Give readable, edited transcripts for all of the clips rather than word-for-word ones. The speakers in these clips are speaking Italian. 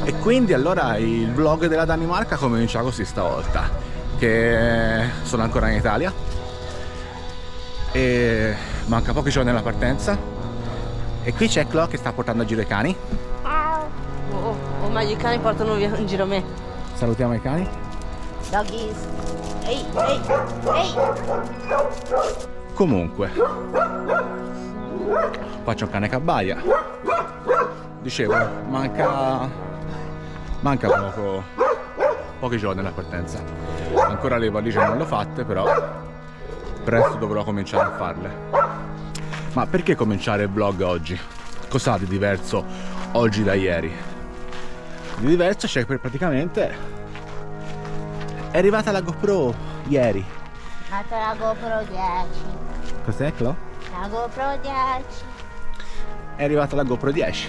E quindi allora il vlog della Danimarca comincia così stavolta, che sono ancora in Italia e manca pochi giorni alla partenza, e qui c'è Chloe che sta portando a giro i cani. O meglio, i cani portano via in giro me. Salutiamo i cani. Doggies. Ehi, ehi, ehi. Comunque, qua c'è un cane che abbaia. Dicevo, manca pochi giorni alla partenza. Ancora le valigie non le ho fatte, però presto dovrò cominciare a farle. Ma perché cominciare il vlog oggi? Cos'ha di diverso oggi da ieri? Di diverso c'è che praticamente è arrivata la GoPro ieri. È arrivata la GoPro 10. Cos'è, Chloe? La GoPro 10. È arrivata la GoPro 10,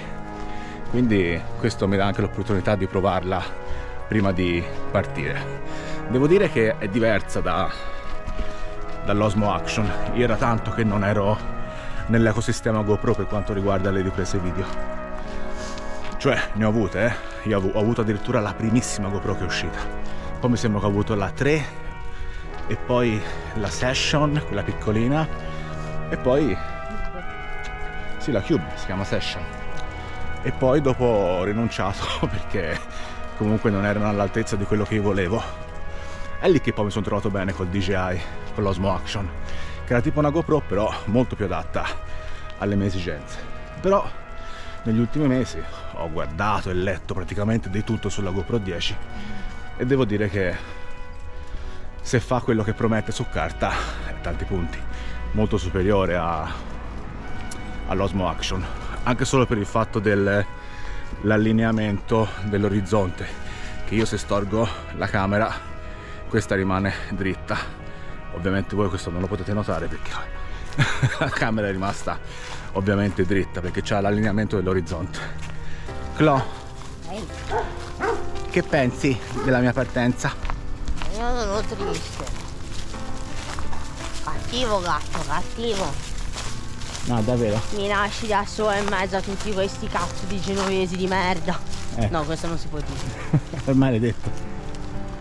quindi questo mi dà anche l'opportunità di provarla prima di partire. Devo dire che è diversa dall'Osmo Action. Io era tanto che non ero nell'ecosistema GoPro per quanto riguarda le riprese video, cioè ne ho avute, io ho avuto addirittura la primissima GoPro che è uscita, poi mi sembra che ho avuto la 3 e poi la Session, quella piccolina, e poi sì, la Cube si chiama Session, e poi dopo ho rinunciato perché comunque non erano all'altezza di quello che io volevo. È lì che poi mi sono trovato bene col DJI, con l'Osmo Action, che era tipo una GoPro però molto più adatta alle mie esigenze. Però negli ultimi mesi ho guardato e letto praticamente di tutto sulla GoPro 10 e devo dire che se fa quello che promette su carta è tanti punti molto superiore all'Osmo Action, anche solo per il fatto dell'allineamento dell'orizzonte, che io se storgo la camera questa rimane dritta. Ovviamente voi questo non lo potete notare perché la camera è rimasta ovviamente dritta perché c'ha l'allineamento dell'orizzonte. Chloe, che pensi della mia partenza? Io sono triste. Cattivo gatto, cattivo. No, davvero? Mi lasci da sola in mezzo a tutti questi cazzo di genovesi di merda. No, questo non si può dire. È maledetto.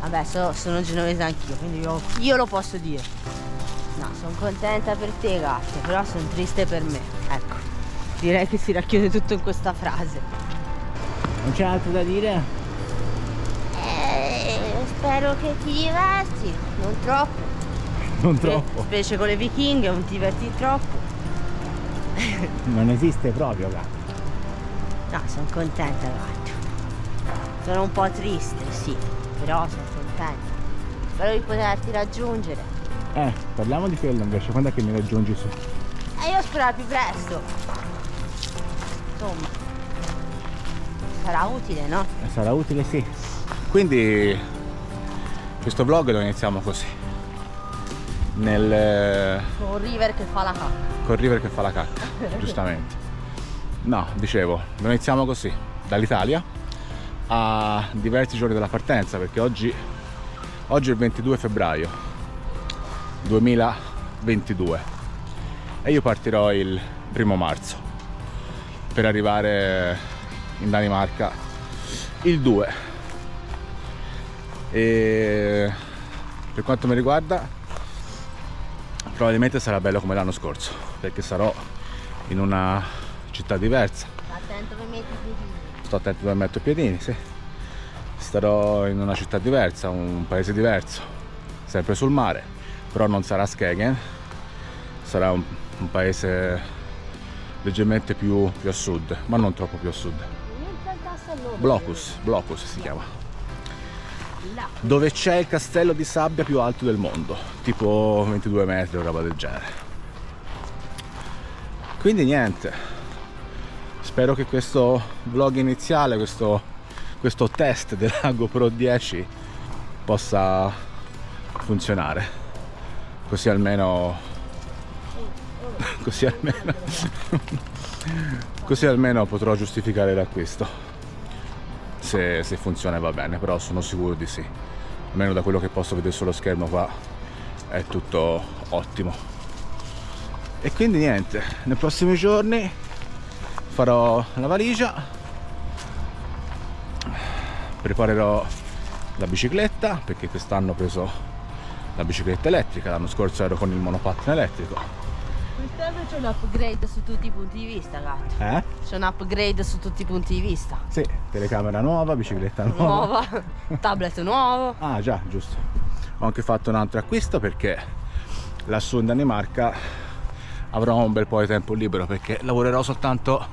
Vabbè, sono genovese anch'io, quindi io lo posso dire. No, sono contenta per te gatto, però sono triste per me. Ecco, direi che si racchiude tutto in questa frase. Non c'è altro da dire? Spero che ti diverti, non troppo. Non troppo. Specie con le vichinghe, non ti diverti troppo. Non esiste proprio, gatto. No, sono contenta gatto. Sono un po' triste, sì, però sono contenta. Spero di poterti raggiungere. Parliamo di quello invece, quando è che mi raggiungi su? Io spero al più presto. Insomma, sarà utile, no? Sarà utile, sì. Quindi questo vlog lo iniziamo così, Con River che fa la cacca. col River che fa la cacca, giustamente. No, dicevo, lo iniziamo così, dall'Italia a diversi giorni dalla partenza, perché oggi è il 22 febbraio 2022 e io partirò il 1° marzo per arrivare in Danimarca il 2. E per quanto mi riguarda probabilmente sarà bello come l'anno scorso, perché sarò in una città diversa. Attento per metti i piedini. Sto attento dove metto i piedini, sì. Starò in una città diversa, un paese diverso, sempre sul mare, però non sarà Skegen, sarà un paese leggermente più a sud, ma non troppo più a sud. Blokus si chiama, dove c'è il castello di sabbia più alto del mondo, tipo 22 metri o roba del genere. Quindi niente, spero che questo vlog iniziale, questo test della GoPro 10 possa funzionare, così almeno potrò giustificare l'acquisto, se funziona e va bene, però sono sicuro di sì, almeno da quello che posso vedere sullo schermo qua è tutto ottimo. E quindi niente, nei prossimi giorni farò la valigia, preparerò la bicicletta, perché quest'anno ho preso la bicicletta elettrica, l'anno scorso ero con il monopattino elettrico. Quest'anno c'è un upgrade su tutti i punti di vista, gatto. C'è un upgrade su tutti i punti di vista. Sì, telecamera nuova, bicicletta nuova. Tablet nuovo. Ah già, giusto. Ho anche fatto un altro acquisto perché lassù in Danimarca avrò un bel po' di tempo libero, perché lavorerò soltanto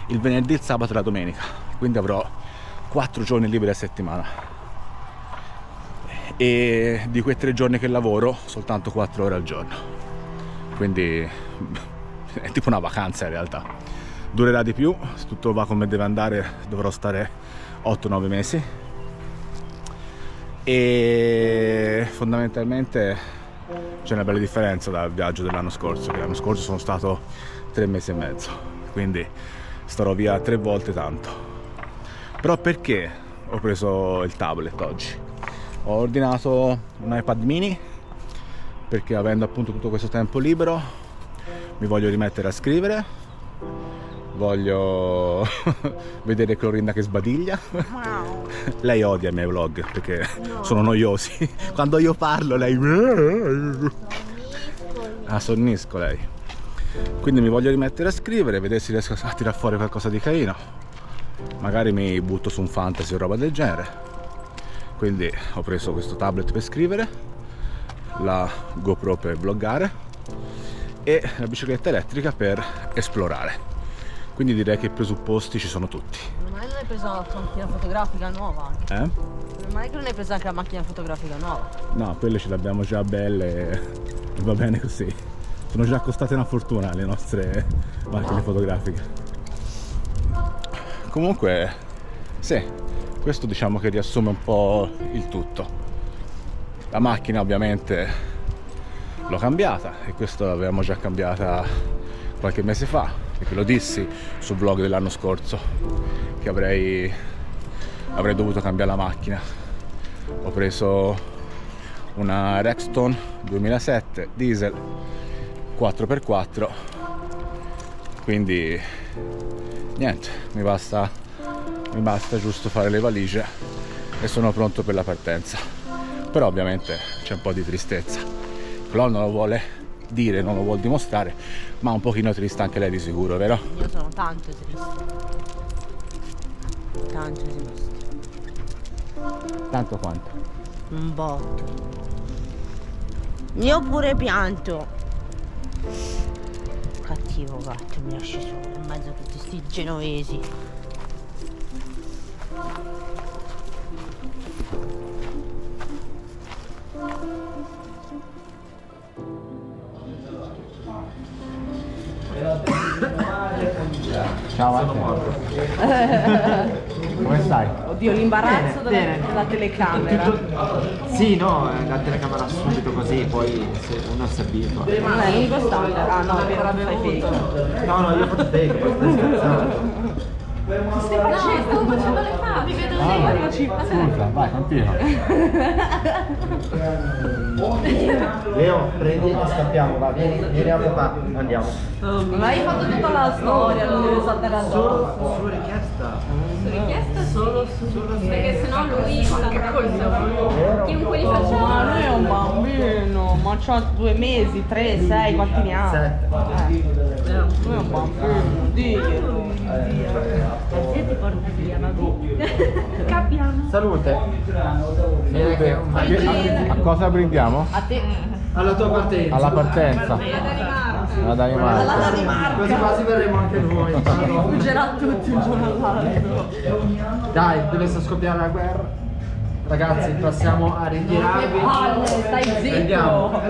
il venerdì, il sabato e la domenica, quindi avrò 4 giorni liberi a settimana, e di quei 3 giorni che lavoro soltanto 4 ore al giorno, quindi è tipo una vacanza in realtà. Durerà di più, se tutto va come deve andare dovrò stare 8-9 mesi, e fondamentalmente c'è una bella differenza dal viaggio dell'anno scorso, che l'anno scorso sono stato 3 mesi e mezzo, quindi starò via 3 volte tanto. Però perché ho preso il tablet oggi? Ho ordinato un iPad mini perché, avendo appunto tutto questo tempo libero, mi voglio rimettere a scrivere, voglio vedere Clorinda che sbadiglia. Lei odia i miei vlog perché sono noiosi. Quando io parlo lei sonnisco lei. Quindi mi voglio rimettere a scrivere, vedere se riesco a tirare fuori qualcosa di carino. Magari mi butto su un fantasy o roba del genere. Quindi ho preso questo tablet per scrivere, la GoPro per vloggare e la bicicletta elettrica per esplorare. Quindi direi che i presupposti ci sono tutti. Non mai non hai preso la macchina fotografica nuova anche? Non mai che non hai preso anche la macchina fotografica nuova? No, quelle ce le abbiamo già belle e va bene così. Sono già costate una fortuna le nostre macchine fotografiche. Comunque, sì. Questo diciamo che riassume un po' il tutto. La macchina ovviamente l'ho cambiata, e questo l'avevamo già cambiata qualche mese fa, perché lo dissi sul vlog dell'anno scorso che avrei dovuto cambiare la macchina. Ho preso una Rexton 2007 diesel 4x4, quindi niente, mi basta giusto fare le valigie e sono pronto per la partenza. Però ovviamente c'è un po' di tristezza. Chloe non lo vuole dire, non lo vuole dimostrare, ma un pochino triste anche lei di sicuro, vero? Io sono tanto triste. Tanto triste. Tanto quanto? Un botto. Io pure pianto. Cattivo gatto, mi lascia solo in mezzo a tutti sti genovesi. Ciao Matteo. Come stai? Oddio, l'imbarazzo della telecamera. Sì, no, la telecamera subito così, poi se uno si abitua. Ma non è l'unico standard. Ah no, per fai fake. No, io faccio fake, poi stai scherzando. Sto facendo le fasi, vedo Scusa, vai, continua. Leo, prendi e scappiamo, va, vieni a papà, andiamo. Ma hai fatto tutta la storia, non devi saltare addosso. Su richiesta. Su richiesta solo perché sennò lui sa che colpa. Chiunque gli faccia. Ma lui è un bambino, ma c'ha 2 mesi, 3, 6, quanti ne ha? 7. Lui è un bambino, diglielo. Se ti porta via, vabbè. Capiamo. Salute. A cosa brindiamo? A te. Alla tua partenza. Alla partenza. Alla Danimarca. Alla Danimarca. Quasi quasi verremo anche noi. Fuggerà tutti un giorno all'altro. Dai, dovesse scoppiare la guerra. Ragazzi, passiamo a ritirarvi. Stai zitto.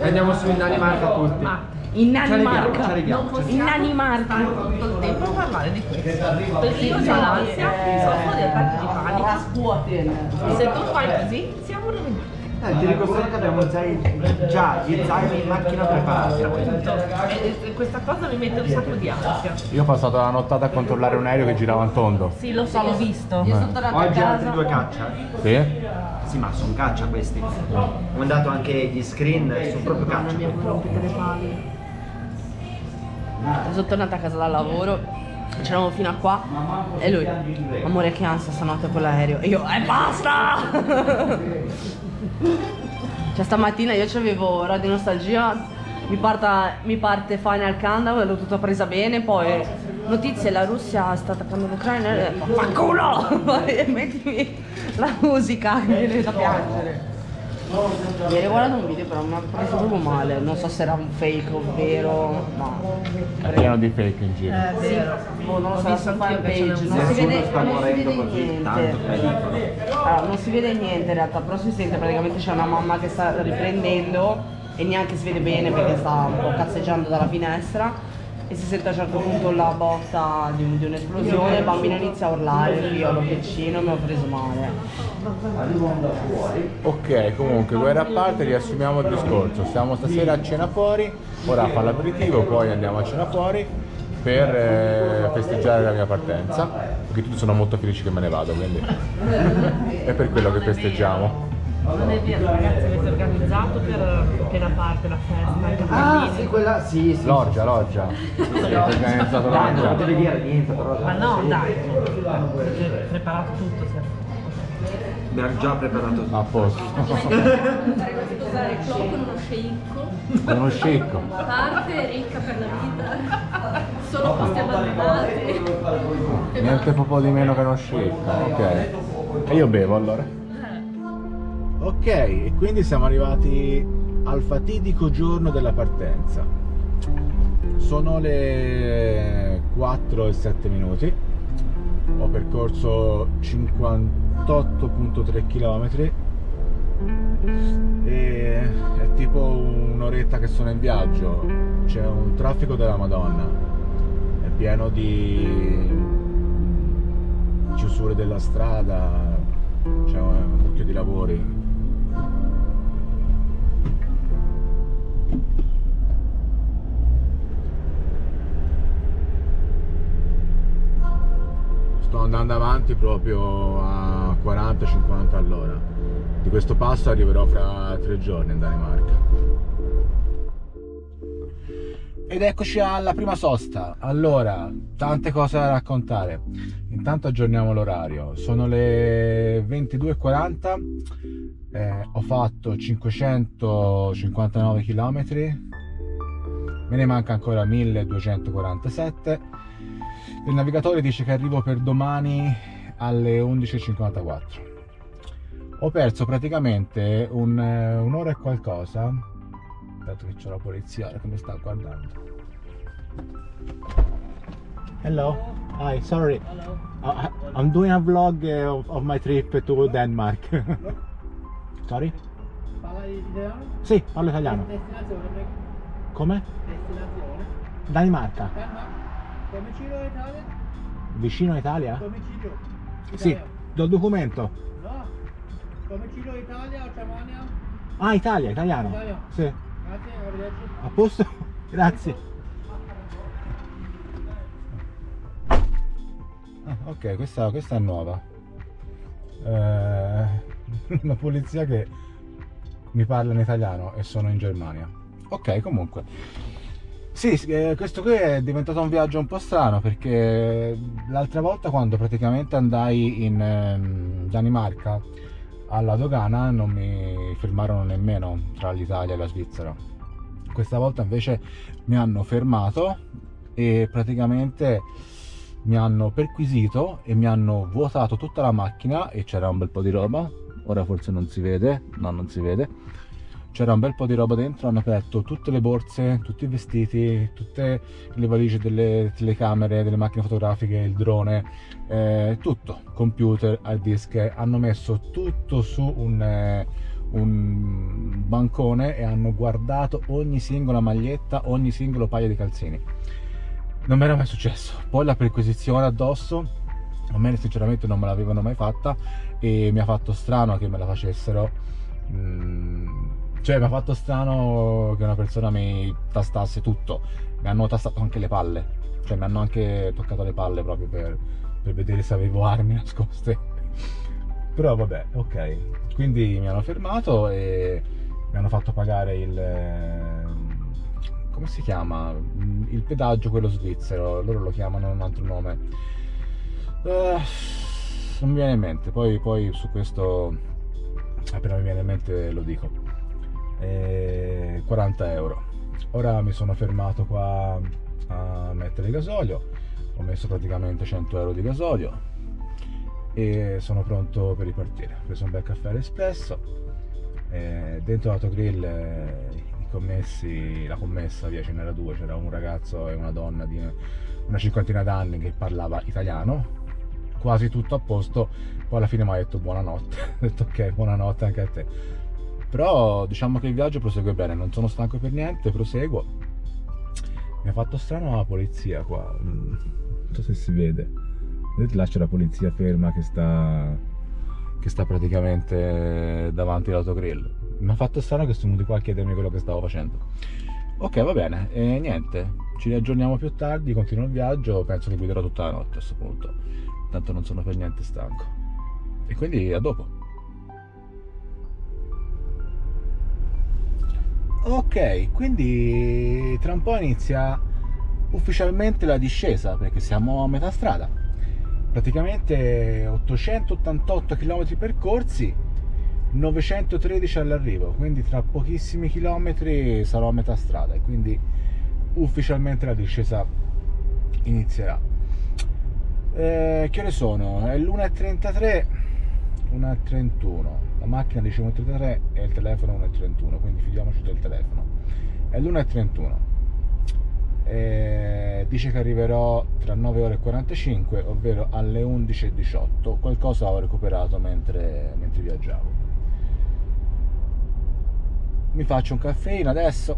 Andiamo su in Danimarca tutti. In Ci Danimarca. arriviamo. In Danimarca. Tutto il tempo a parlare di questo. Perché io ho l'ansia, soffro di attacchi di panico. Rasputin. Se tu fai così, siamo rovinati. Ti dico solo che abbiamo già gli zaini in macchina preparati. E questa cosa mi mette un sacco di ansia. Io ho passato la nottata a controllare un aereo che girava in tondo. Sì, lo so, l'ho visto. Io sono tornata a Oggi altri casa. 2 caccia. Sì? Sì, ma sono caccia questi. Ho mandato anche gli screen, sono proprio caccia. Rompete le palle. Sono tornata a casa dal lavoro C'eravamo fino a qua e lui, amore che ansia stanotte con l'aereo. E io, basta! Cioè stamattina io c'avevo Radio Nostalgia, mi parte Final Countdown, l'ho tutta presa bene, poi notizie, la Russia sta attaccando l'Ucraina e fa culo! E mettimi la musica che viene da piangere. Ieri ho guardato un video però mi ha preso proprio male, non so se era un fake o vero, no. È pieno di fake in giro. Sì, non lo so, la fan page, non si vede niente. Allora, non si vede niente in realtà, però si sente praticamente c'è una mamma che sta riprendendo e neanche si vede bene perché sta un po' cazzeggiando dalla finestra e si sente a un certo punto la botta di un'esplosione, il bambino inizia a urlare, io l'ho vicino e mi ho preso male. Ok, comunque, guerra a parte, riassumiamo il discorso. Stiamo stasera a cena fuori, ora fa l'aperitivo, poi andiamo a cena fuori per festeggiare la mia partenza, perché tutti sono molto felici che me ne vado, quindi è per quello che festeggiamo. Non è vero, ragazzi, avete organizzato per appena parte la festa? Ah, sì, quella, sì. L'orgia. Avete organizzato l'orgia. Non devi dire niente, però. Ma no, dai, avete preparato tutto, Abbiamo già preparato tutto. A posto. Potrei sposare il flow con uno sceicco. Con uno scicco. Parte ricca per la vita. Solo posti abbandonati. Niente po' di meno che uno scicco, ok. E io bevo allora. Ok, e quindi siamo arrivati al fatidico giorno della partenza. Sono le 4:07. Ho percorso 58,3 km e è tipo un'oretta che sono in viaggio. C'è un traffico della Madonna, è pieno di chiusure della strada, c'è un mucchio di lavori. Sto andando avanti proprio a 40-50 all'ora. Di questo passo arriverò fra 3 giorni in Danimarca. Ed eccoci alla prima sosta. Allora, tante cose da raccontare. Intanto aggiorniamo l'orario. Sono le 22:40. Ho fatto 559 km. Me ne manca ancora 1247. Il navigatore dice che arrivo per domani alle 11:54. Ho perso praticamente un'ora e qualcosa. Dato che c'è la polizia che mi sta guardando. Hello, hi, sorry. I'm doing a vlog of my trip to Denmark. Sorry? Parla italiano? Sì, parlo italiano. Destinazione? Come? Destinazione? Danimarca. Domicilio Italia? Vicino a Italia? Domicilio? Sì, do il documento. No. Domicilio Italia o Germania? Ah, Italia, italiano. Italia. Sì. Grazie, arrivederci. A posto? Grazie. Ok, questa è nuova. La polizia che mi parla in italiano e sono in Germania. Ok, comunque. Sì, questo qui è diventato un viaggio un po' strano perché l'altra volta quando praticamente andai in Danimarca alla dogana non mi fermarono nemmeno tra l'Italia e la Svizzera. Questa volta invece mi hanno fermato e praticamente mi hanno perquisito e mi hanno vuotato tutta la macchina e c'era un bel po' di roba. Ora forse non si vede, no, non si vede. C'era un bel po' di roba dentro, hanno aperto tutte le borse, tutti i vestiti, tutte le valigie delle telecamere, delle macchine fotografiche, il drone, tutto, computer, hard disk, hanno messo tutto su un bancone e hanno guardato ogni singola maglietta, ogni singolo paio di calzini. Non mi era mai successo. Poi la perquisizione addosso, a me sinceramente non me l'avevano mai fatta e mi ha fatto strano che me la facessero. Cioè mi ha fatto strano che una persona mi tastasse tutto. Mi hanno tastato anche le palle, cioè mi hanno anche toccato le palle proprio per vedere se avevo armi nascoste. Però vabbè, ok. Quindi mi hanno fermato e mi hanno fatto pagare il come si chiama? Il pedaggio quello svizzero, loro lo chiamano un altro nome, non mi viene in mente, poi su questo appena mi viene in mente lo dico. 40 euro. Ora mi sono fermato qua a mettere il gasolio, ho messo praticamente 100 euro di gasolio e sono pronto per ripartire. Ho preso un bel caffè all'espresso, dentro l'autogrill la commessa, via ce n'era due, c'era un ragazzo e una donna di una cinquantina d'anni che parlava italiano, quasi tutto a posto. Poi alla fine mi ha detto buonanotte, ho detto ok, buonanotte anche a te. Però diciamo che il viaggio prosegue bene, non sono stanco per niente, proseguo. Mi ha fatto strano la polizia qua, non so se si vede, vedete là c'è la polizia ferma che sta praticamente davanti all'autogrill. Mi ha fatto strano che sono venuti qua a chiedermi quello che stavo facendo. Ok, va bene, e niente, ci riaggiorniamo più tardi, continuo il viaggio, penso che guiderò tutta la notte a questo punto, tanto non sono per niente stanco. E quindi a dopo. Ok, quindi tra un po' inizia ufficialmente la discesa, perché siamo a metà strada. Praticamente 888 km percorsi, 913 all'arrivo, quindi tra pochissimi chilometri sarò a metà strada e quindi ufficialmente la discesa inizierà. Che ore sono? È l'1:33, 1:31, la macchina dice 1:33 e il telefono 1:31, quindi fidiamoci del telefono. È l'1:31, dice che arriverò tra 9 ore e 45, ovvero alle 11:18. Qualcosa ho recuperato mentre viaggiavo. Mi faccio un caffeino adesso,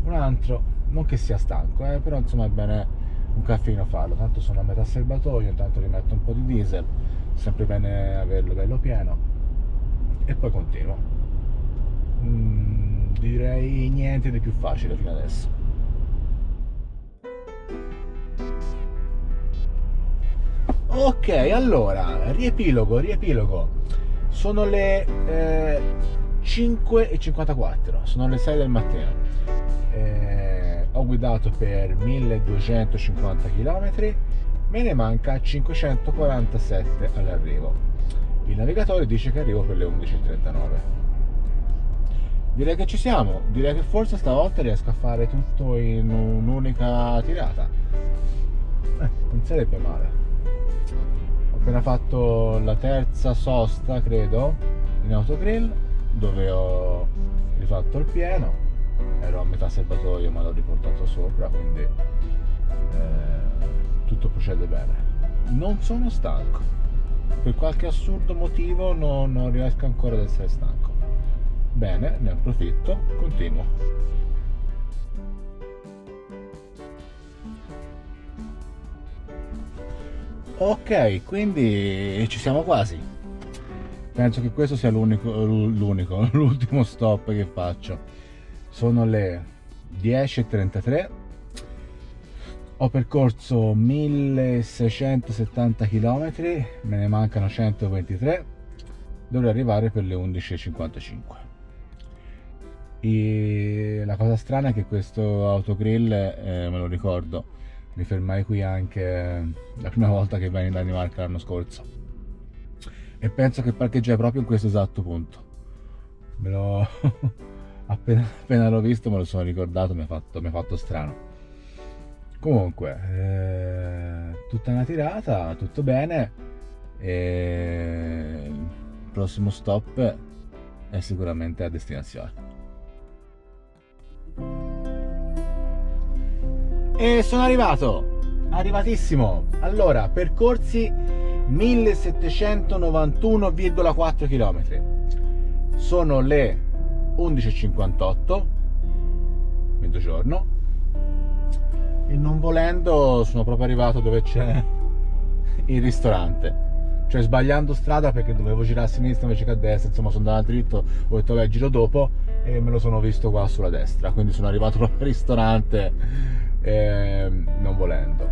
un altro, non che sia stanco, però insomma è bene un caffeino farlo, tanto sono a metà serbatoio, intanto rimetto un po' di diesel, sempre bene averlo bello pieno e poi continuo. Direi niente di più facile fino adesso. Ok, allora, riepilogo. Sono le 5:54, sono le 6 del mattino. Ho guidato per 1250 km, me ne manca 547 all'arrivo. Il navigatore dice che arrivo per le 11:39. Direi che ci siamo, direi che forse stavolta riesco a fare tutto in un'unica tirata. Non sarebbe male. Ho appena fatto la terza sosta, credo, in autogrill, dove ho rifatto il pieno. Ero a metà serbatoio ma l'ho riportato sopra, quindi tutto procede bene. Non sono stanco, per qualche assurdo motivo non riesco ancora ad essere stanco. Bene, ne approfitto, continuo. Ok, quindi ci siamo quasi. Penso che questo sia l'ultimo stop che faccio. Sono le 10:33, ho percorso 1670 km, me ne mancano 123, dovrei arrivare per le 11:55. La cosa strana è che questo autogrill, me lo ricordo, mi fermai qui anche la prima volta che venni in Danimarca l'anno scorso e penso che parcheggiai proprio in questo esatto punto. Me lo... appena l'ho visto me lo sono ricordato, mi ha fatto strano. Comunque tutta una tirata, tutto bene, e il prossimo stop è sicuramente a destinazione. E sono arrivatissimo. Allora, percorsi 1791,4 km, sono le 11:58, mezzogiorno, e non volendo sono proprio arrivato dove c'è il ristorante, cioè sbagliando strada perché dovevo girare a sinistra invece che a destra, insomma sono andato dritto, ho detto beh giro dopo e me lo sono visto qua sulla destra, quindi sono arrivato proprio al ristorante non volendo.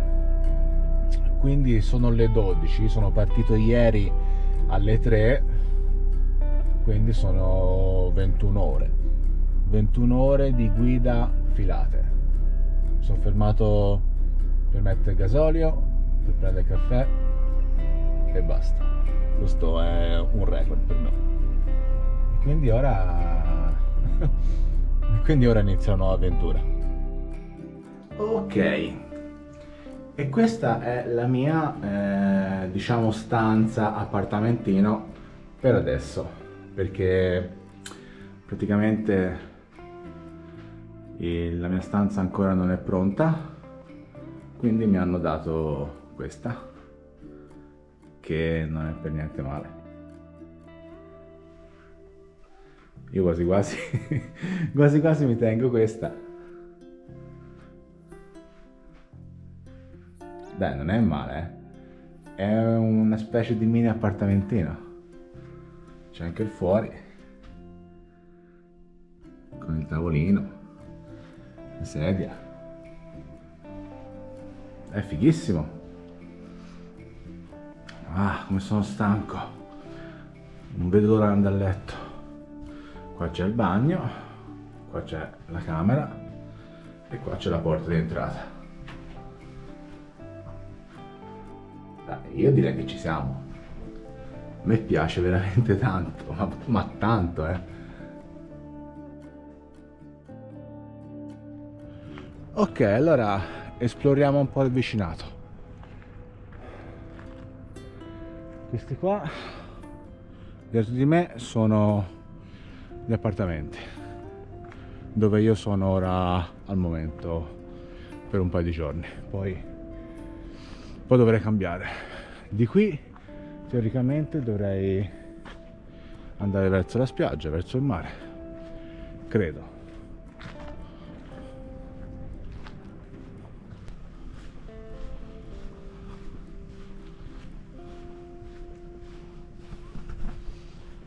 Quindi sono le 12, sono partito ieri alle 3, quindi sono 21 ore di guida filate. Mi sono fermato per mettere il gasolio, per prendere il caffè e basta. Questo è un record per me. E quindi ora inizia una nuova avventura. Ok, e questa è la mia diciamo stanza, appartamentino per adesso, perché praticamente la mia stanza ancora non è pronta, quindi mi hanno dato questa, che non è per niente male. Io quasi quasi mi tengo questa. Dai, non è male, eh? È una specie di mini appartamentino. C'è anche il fuori, con il tavolino, la sedia. È fighissimo. Ah, come sono stanco. Non vedo l'ora di andare a letto. Qua c'è il bagno, qua c'è la camera e qua c'è la porta di entrata. Dai, io direi che ci siamo. A me piace veramente tanto, ma tanto, Ok, allora esploriamo un po' il vicinato. Questi qua dietro di me sono gli appartamenti dove io sono ora al momento per un paio di giorni, poi dovrei cambiare. Di qui teoricamente dovrei andare verso la spiaggia, verso il mare, credo.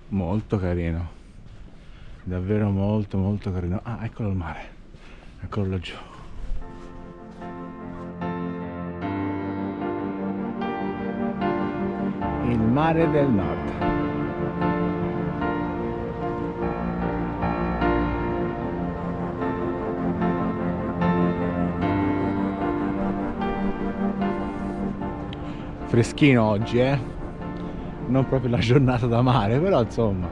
Molto carino, davvero molto carino. Ah, eccolo il mare, eccolo laggiù. Il mare del nord. Freschino oggi, non proprio la giornata da mare, però insomma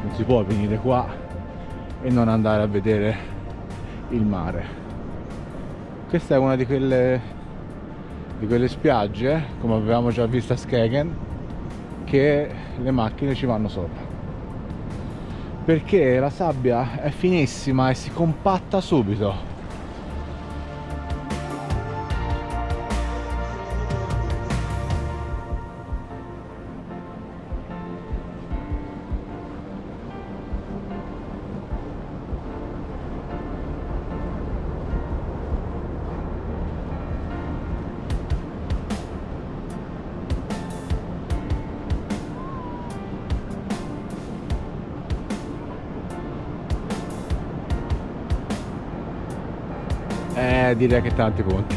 non si può venire qua e non andare a vedere il mare. Questa è una di quelle spiagge, come avevamo già visto a Skagen, che le macchine ci vanno sopra, perché la sabbia è finissima e si compatta subito. Direi che tanti punti.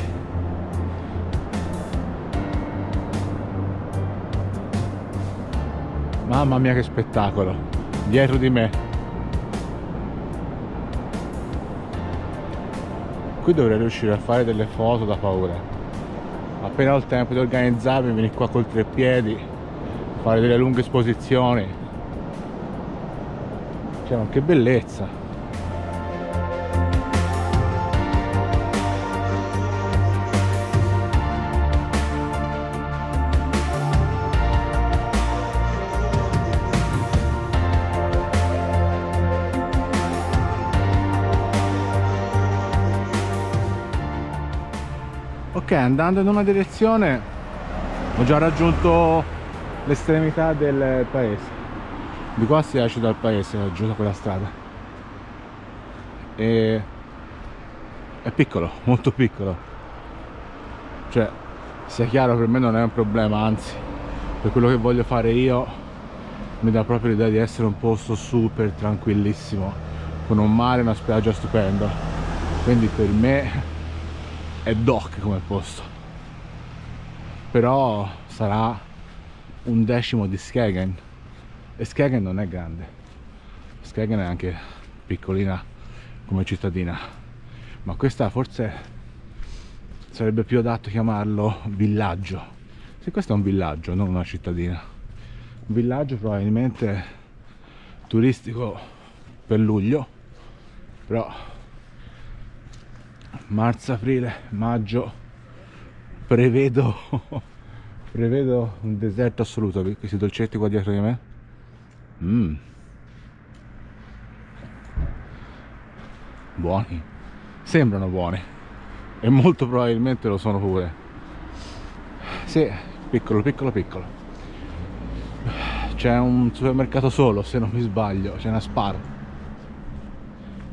Mamma mia che spettacolo dietro di me. Qui dovrei riuscire a fare delle foto da paura. Appena ho il tempo di organizzarmi, venire qua col treppiedi, fare delle lunghe esposizioni. Cioè, ma che bellezza. Ok, andando in una direzione ho già raggiunto l'estremità del paese. Di qua si esce dal paese, giù da quella strada. E è piccolo, molto piccolo. Cioè, sia chiaro, per me non è un problema, anzi, per quello che voglio fare io mi dà proprio l'idea di essere un posto super tranquillissimo, con un mare e una spiaggia stupenda. Quindi per me è doc come posto, però sarà un decimo di Skagen, e Skagen non è grande, Skagen è anche piccolina come cittadina, ma questa forse sarebbe più adatto chiamarlo villaggio. Sì, questo è un villaggio, non una cittadina. Un villaggio probabilmente turistico per luglio, però marzo, aprile, maggio prevedo un deserto assoluto. Questi dolcetti qua dietro di me, buoni, sembrano buoni e molto probabilmente lo sono pure. Sì, piccolo piccolo piccolo. C'è un supermercato solo, se non mi sbaglio, c'è una Spar,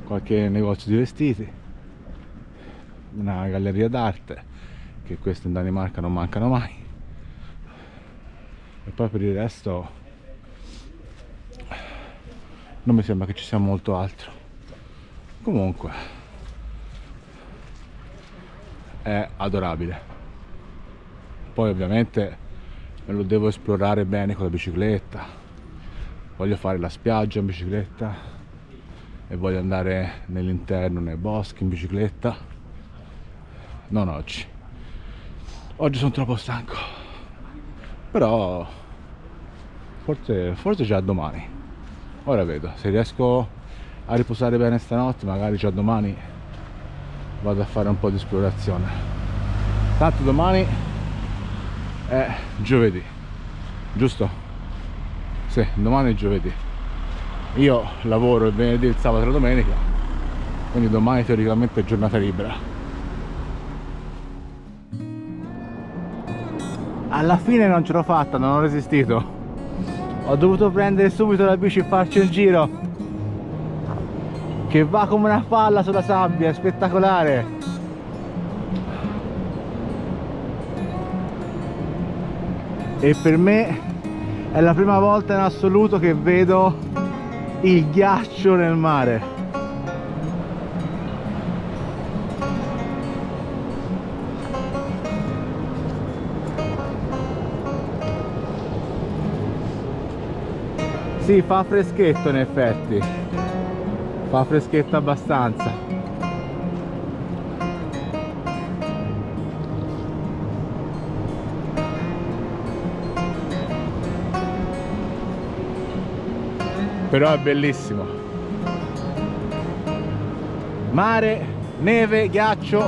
qualche negozio di vestiti, una galleria d'arte, che queste in Danimarca non mancano mai, e poi per il resto non mi sembra che ci sia molto altro. Comunque è adorabile. Poi ovviamente me lo devo esplorare bene con la bicicletta, voglio fare la spiaggia in bicicletta e voglio andare nell'interno, nei boschi in bicicletta. Non oggi sono troppo stanco, però forse già domani. Ora vedo, se riesco a riposare bene stanotte, magari già domani vado a fare un po' di esplorazione. Tanto domani è giovedì, giusto? Sì, domani è giovedì. Io lavoro il venerdì, il sabato e la domenica, quindi domani teoricamente è giornata libera. Alla fine non ce l'ho fatta, non ho resistito. Ho dovuto prendere subito la bici e farci un giro che va come una palla sulla sabbia, è spettacolare. E per me è la prima volta in assoluto che vedo il ghiaccio nel mare. Sì, fa freschetto in effetti, fa freschetto abbastanza. Però è bellissimo. Mare, neve, ghiaccio,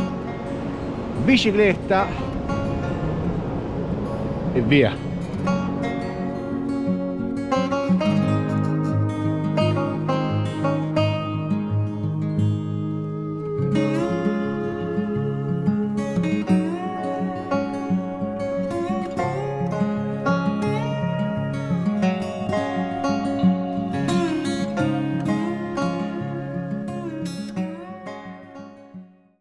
bicicletta e via.